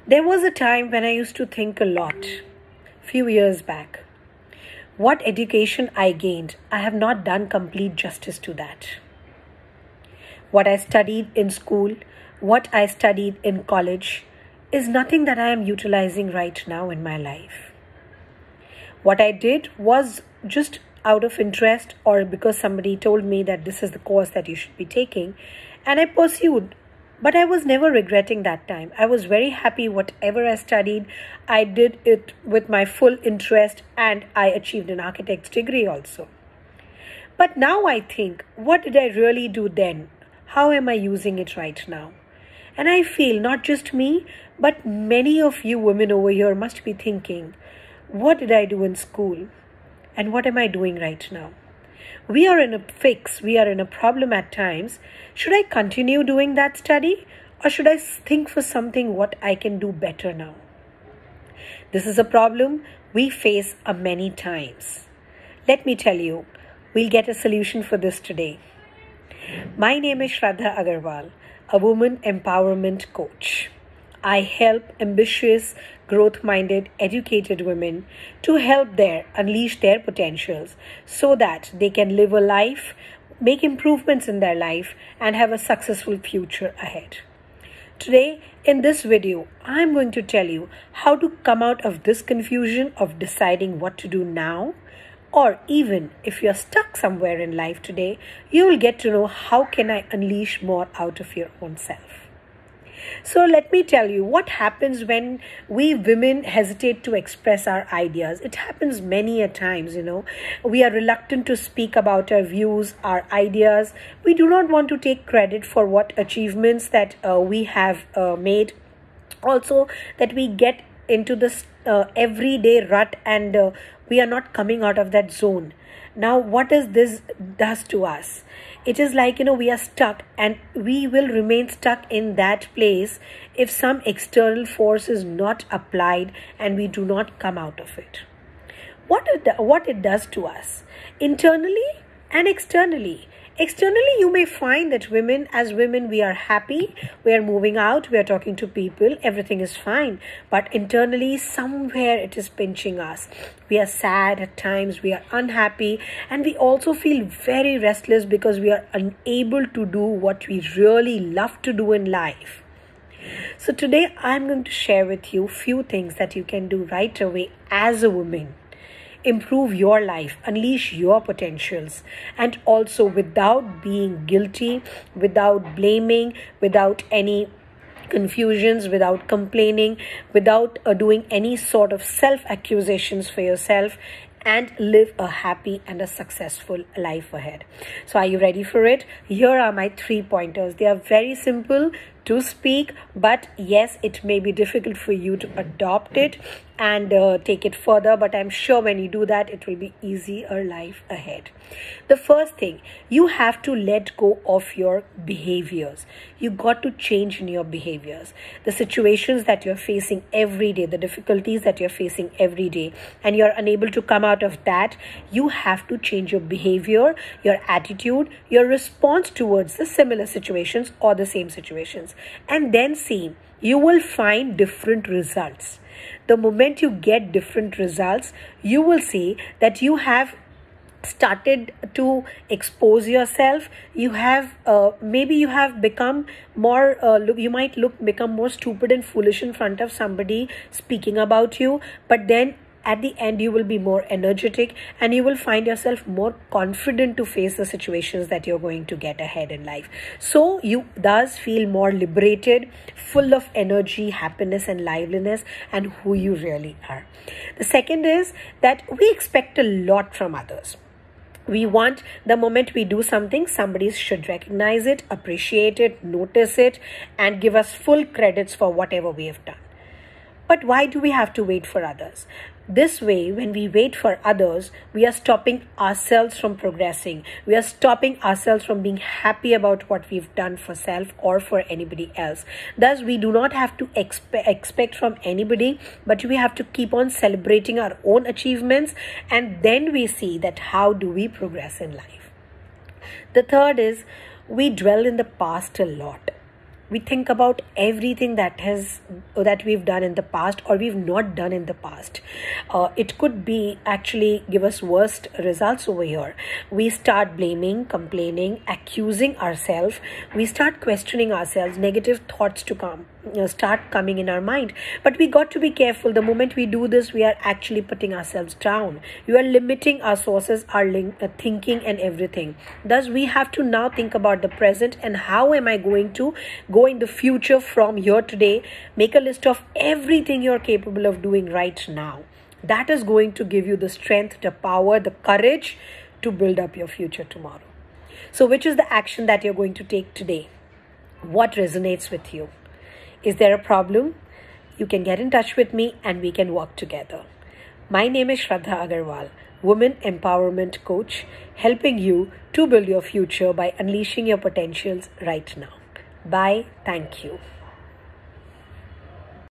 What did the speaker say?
There was a time when I used to think a lot, few years back. What education I gained, I have not done complete justice to that. What I studied in school, what I studied in college, is nothing that I am utilizing right now in my life. What I did was just out of interest or because somebody told me that this is the course that you should be taking, and I pursued. But I was never regretting that time. I was very happy whatever I studied, I did it with my full interest and I achieved an architect's degree also. But now I think, what did I really do then? How am I using it right now? And I feel not just me, but many of you women over here must be thinking, what did I do in school? And what am I doing right now? We are in a fix, we are in a problem at times. Should I continue doing that study or should I think for something what I can do better now? This is a problem we face many times. Let me tell you, we'll get a solution for this today. My name is Shraddha Agarwal, a woman empowerment coach. I help ambitious, growth-minded, educated women to help unleash their potentials so that they can live a life, make improvements in their life, and have a successful future ahead. Today, in this video, I'm going to tell you how to come out of this confusion of deciding what to do now, or even if you're stuck somewhere in life today, you will get to know how can I unleash more out of your own self. So let me tell you what happens when we women hesitate to express our ideas. It happens many a times, We are reluctant to speak about our views, our ideas. We do not want to take credit for what achievements that we have made. Also, that we get into this everyday rut and we are not coming out of that zone. Now, what does this does to us? It is like, we are stuck and we will remain stuck in that place if some external force is not applied and we do not come out of it. What it does to us internally and externally. Externally, you may find that as women, we are happy, we are moving out, we are talking to people, everything is fine. But internally, somewhere it is pinching us. We are sad at times, we are unhappy, and we also feel very restless because we are unable to do what we really love to do in life. So today, I'm going to share with you few things that you can do right away as a woman. Improve your life, unleash your potentials, and also without being guilty, without blaming, without any confusions, without complaining, without doing any sort of self-accusations for yourself, and live a happy and a successful life ahead. So are you ready for it? Here are my 3 pointers. They are very simple to speak, but yes, it may be difficult for you to adopt it and take it further, but I'm sure when you do that, it will be easier life ahead. The first thing, you have to let go of your behaviors. You got to change in your behaviors. The situations that you're facing every day, the difficulties that you're facing every day, and you're unable to come out of that, you have to change your behavior, your attitude, your response towards the similar situations or the same situations. And then see, you will find different results. The moment you get different results, you will see that you have started to expose yourself. You have maybe you have become more become more stupid and foolish in front of somebody speaking about you, but then at the end you will be more energetic and you will find yourself more confident to face the situations that you're going to get ahead in life. So you thus feel more liberated, full of energy, happiness and liveliness, and who you really are. The second is that we expect a lot from others. We want the moment we do something, somebody should recognize it, appreciate it, notice it, and give us full credits for whatever we have done. But why do we have to wait for others? This way, when we wait for others, we are stopping ourselves from progressing. We are stopping ourselves from being happy about what we've done for self or for anybody else. Thus, we do not have to expect from anybody, but we have to keep on celebrating our own achievements, and then we see that how do we progress in life. The third is we dwell in the past a lot. we think about everything that we've done in the past or we've not done in the past. It could be actually give us worst results over here. We start blaming, complaining, accusing ourselves. We start questioning ourselves. Negative thoughts to come start coming in our mind. But we got to be careful. The moment we do this, we are actually putting ourselves down. You are limiting our sources, our thinking and everything. Thus, we have to now think about the present and how am I going to go in the future from here today. Make a list of everything you're capable of doing right now. That is going to give you the strength, the power, the courage to build up your future tomorrow. So which is the action that you're going to take today? What resonates with you? Is there a problem? You can get in touch with me and we can work together. My name is Shraddha Agarwal, Women Empowerment Coach, helping you to build your future by unleashing your potentials right now. Bye. Thank you.